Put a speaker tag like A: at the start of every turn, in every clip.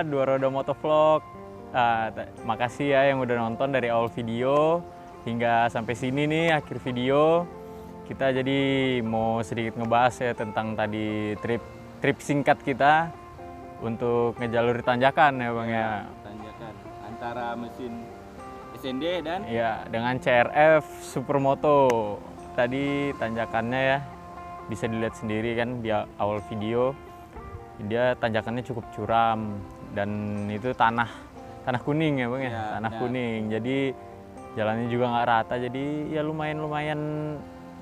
A: Dua Roda Motovlog. Makasih ya yang udah nonton dari awal video hingga sampai sini nih akhir video. Kita jadi mau sedikit ngebahas ya tentang tadi trip singkat kita untuk ngejalur tanjakan ya Bang ya.
B: Tanjakan antara mesin SND dan
A: Ya, dengan CRF Supermoto. Tadi tanjakannya ya bisa dilihat sendiri kan di awal video. Dia tanjakannya cukup curam dan itu tanah kuning ya Bang ya, tanah kuning. Jadi jalannya juga nggak rata, jadi ya lumayan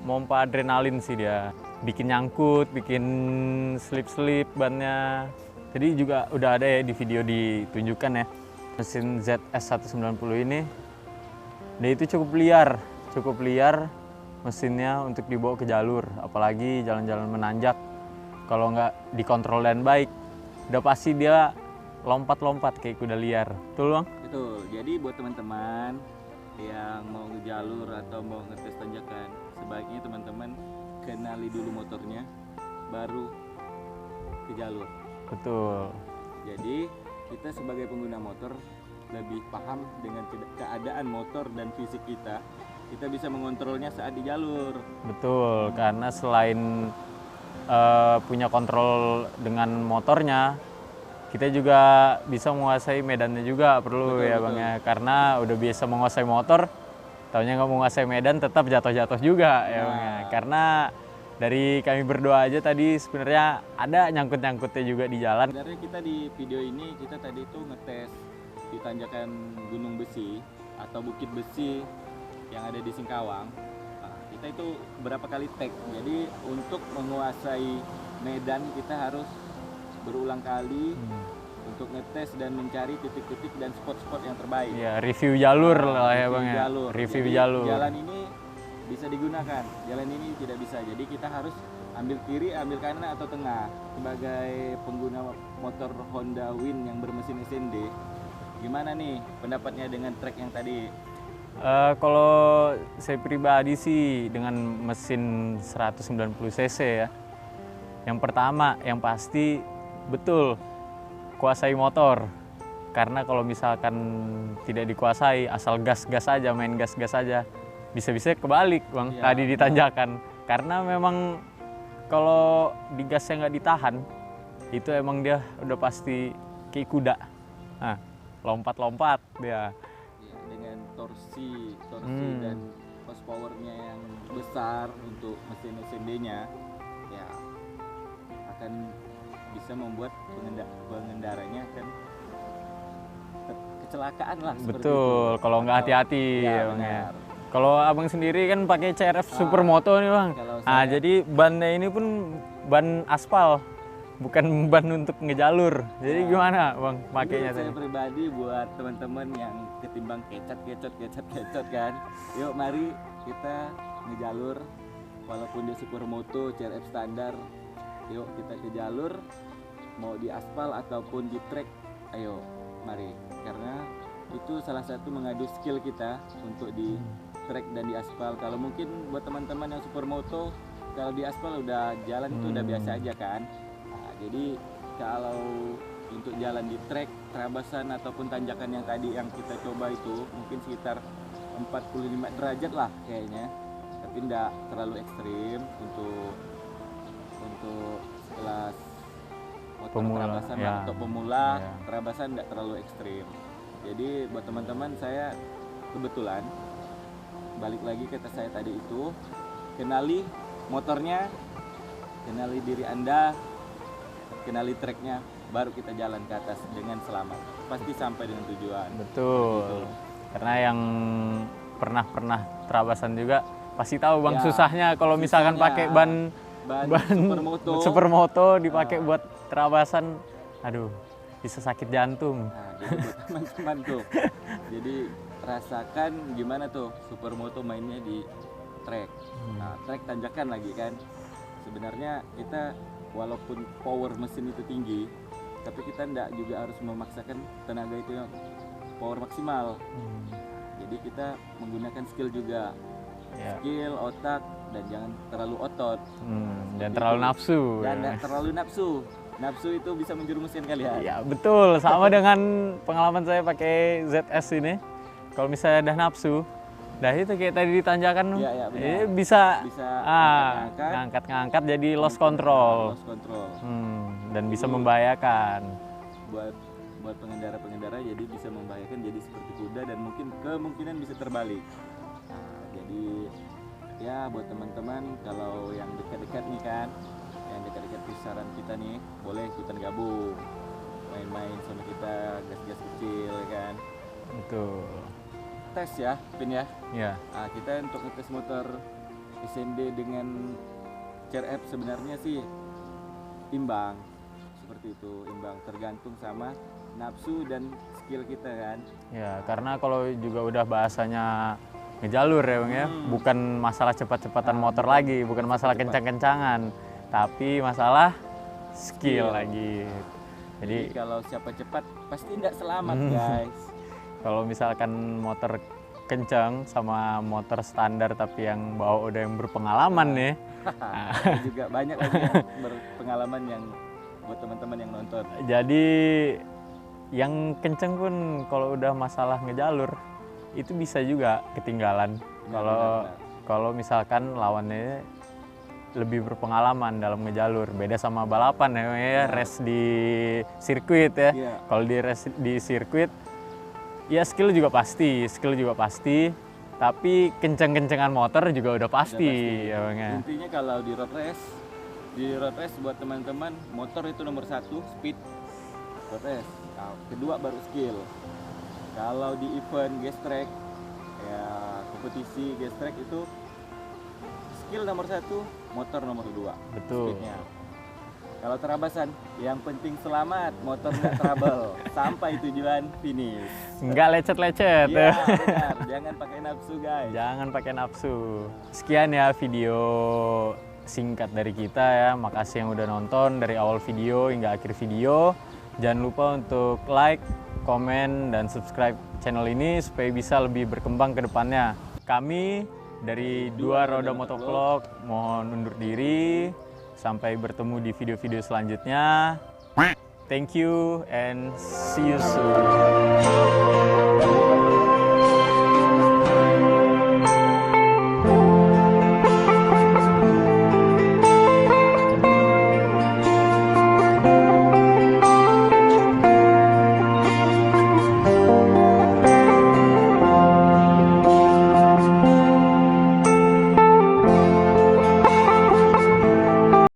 A: mompa adrenalin sih dia. Bikin nyangkut, bikin slip bannya. Jadi juga udah ada ya di video ditunjukkan ya. Mesin ZS190 ini dia itu cukup liar mesinnya untuk dibawa ke jalur, apalagi jalan-jalan menanjak. Kalau nggak dikontrol dan baik, udah pasti dia lompat-lompat kayak kuda liar. Betul Bang?
B: Betul. Jadi buat teman-teman yang mau ngejalur atau mau ngetes tanjakan, sebaiknya teman-teman kenali dulu motornya, baru ke jalur.
A: Betul.
B: Jadi kita sebagai pengguna motor lebih paham dengan keadaan motor dan fisik kita. Kita bisa mengontrolnya saat di jalur.
A: Betul, karena selain punya kontrol dengan motornya, kita juga bisa menguasai medannya juga perlu ya Bang ya. Karena udah biasa menguasai motor, taunya nggak menguasai medan tetap jatuh-jatuh juga ya Bang ya. Karena dari kami berdua aja tadi sebenarnya ada nyangkut-nyangkutnya juga di jalan.
B: Sebenarnya kita di video ini kita tadi itu ngetes di tanjakan Gunung Besi atau Bukit Besi yang ada di Singkawang. Nah, kita itu berapa kali tag. Jadi untuk menguasai medan kita harus berulang kali untuk ngetes dan mencari titik-titik dan spot-spot yang terbaik.
A: Ya, review jalur lah ya Bang ya. Review
B: Jadi,
A: jalur.
B: Jalan ini bisa digunakan, jalan ini tidak bisa. Jadi kita harus ambil kiri, ambil kanan atau tengah. Sebagai pengguna motor Honda Win yang bermesin SND, gimana nih pendapatnya dengan trek yang tadi?
A: Kalau saya pribadi sih dengan mesin 190 cc ya. Yang pertama, yang pasti betul kuasai motor. Karena kalau misalkan tidak dikuasai, asal gas-gas aja, main gas-gas aja, bisa-bisa kebalik Bang, tadi ditanjakan. Karena memang kalau digasnya nggak ditahan, itu emang dia udah pasti kayak kuda. Nah, lompat-lompat dia.
B: Dengan torsi dan horsepower-nya yang besar untuk mesin SND-nya, ya akan bisa membuat pengendaranya akan kecelakaan lah.
A: Betul, kalau nggak hati-hati ya Bang ya. Kalau Abang sendiri kan pakai CRF Supermoto nih Bang. Jadi bannya ini pun ban aspal, bukan ban untuk ngejalur. Jadi gimana Bang pakainya?
B: Saya pribadi buat teman-teman yang ketimbang kecot kan, yuk mari kita ngejalur walaupun di Supermoto CRF standar. Yuk kita ke jalur, mau di aspal ataupun di trek, ayo mari. Karena itu salah satu mengadu skill kita untuk di trek dan di aspal. Kalau mungkin buat teman-teman yang Supermoto, kalau di aspal udah jalan itu udah biasa aja kan. Nah, jadi kalau untuk jalan di trek, terabasan ataupun tanjakan yang tadi yang kita coba itu mungkin sekitar 45 derajat lah kayaknya, tapi enggak terlalu ekstrim untuk kelas motor
A: Pemula,
B: terabasan
A: ya.
B: Untuk pemula
A: Ya.
B: terabasan enggak terlalu ekstrim. Jadi buat teman-teman, saya kebetulan balik lagi kata saya tadi itu, kenali motornya, kenali diri Anda, kenali treknya, baru kita jalan ke atas dengan selamat. Pasti sampai dengan tujuan.
A: Betul.
B: Gitu.
A: Karena yang pernah terabasan juga pasti tahu Bang
B: Ya,
A: susahnya kalau misalkan
B: susahnya.
A: pakai ban Supermoto dipakai buat terabasan, aduh bisa sakit jantung.
B: Nah, jadi buat teman-teman tuh, jadi rasakan gimana tuh Supermoto mainnya di trek. Nah, trek tanjakan lagi kan. Sebenarnya kita walaupun power mesin itu tinggi, tapi kita enggak juga harus memaksakan tenaga itu yang power maksimal. Jadi kita menggunakan skill juga, skill, otak, dan jangan terlalu otot.
A: Dan terlalu nafsu.
B: Dan nggak terlalu nafsu. nafsu itu bisa menjerumuskan kalian.
A: Ya betul, sama dengan pengalaman saya pakai ZS ini. Kalau misalnya udah nafsu, dah itu kayak tadi ditanjakan,
B: Iya, benar.
A: bisa
B: Bisa
A: ngangkat jadi lost control.
B: Lost control.
A: Dan bisa membahayakan.
B: Buat pengendara-pengendara jadi bisa membahayakan, jadi seperti kuda dan mungkin kemungkinan bisa terbalik. Nah, jadi ya buat teman-teman kalau yang dekat-dekat nih kan, yang dekat-dekat kisaran kita nih, boleh ikutan gabung, main-main sama kita, gas-gas kecil kan.
A: Betul.
B: Tes ya, Pin ya.
A: Ya.
B: Nah, kita untuk ngetes motor SND dengan CRF sebenarnya sih imbang, seperti itu, imbang, tergantung sama nafsu dan skill kita kan.
A: Ya, karena kalau juga udah bahasanya ngejalur ya Bang ya, bukan masalah cepat-cepatan motor lagi, bukan masalah kencang-kencangan, tapi masalah skill lagi.
B: Jadi kalau siapa cepat pasti tidak selamat guys.
A: Kalau misalkan motor kencang sama motor standar tapi yang bawa udah yang berpengalaman nih.
B: Juga banyak lagi yang berpengalaman yang buat teman-teman yang nonton.
A: Jadi yang kenceng pun kalau udah masalah ngejalur itu bisa juga ketinggalan. Kalau misalkan lawannya lebih berpengalaman dalam ngejalur, beda sama balapan ya, race di sirkuit ya. Kalau di race di sirkuit ya skill juga pasti, tapi kenceng-kencengan motor juga udah pasti. Ya Bang ya.
B: Intinya kalau di road race buat teman-teman, motor itu nomor 1, speed road race. Nah, kedua baru skill. Kalau di event gas track, ya kompetisi gas track itu skill nomor 1, motor nomor 2.
A: Betul.
B: Speednya. Kalau terabasan, yang penting selamat, motor nggak trouble sampai tujuan finish.
A: Nggak lecet-lecet.
B: Iya, benar. Jangan pakai nafsu guys.
A: Jangan pakai nafsu. Sekian ya video singkat dari kita ya. Makasih yang udah nonton dari awal video hingga akhir video. Jangan lupa untuk like, komen, dan subscribe channel ini supaya bisa lebih berkembang ke depannya. Kami dari Dua Roda Motovlog mohon undur diri. Sampai bertemu di video-video selanjutnya. Thank you and see you soon.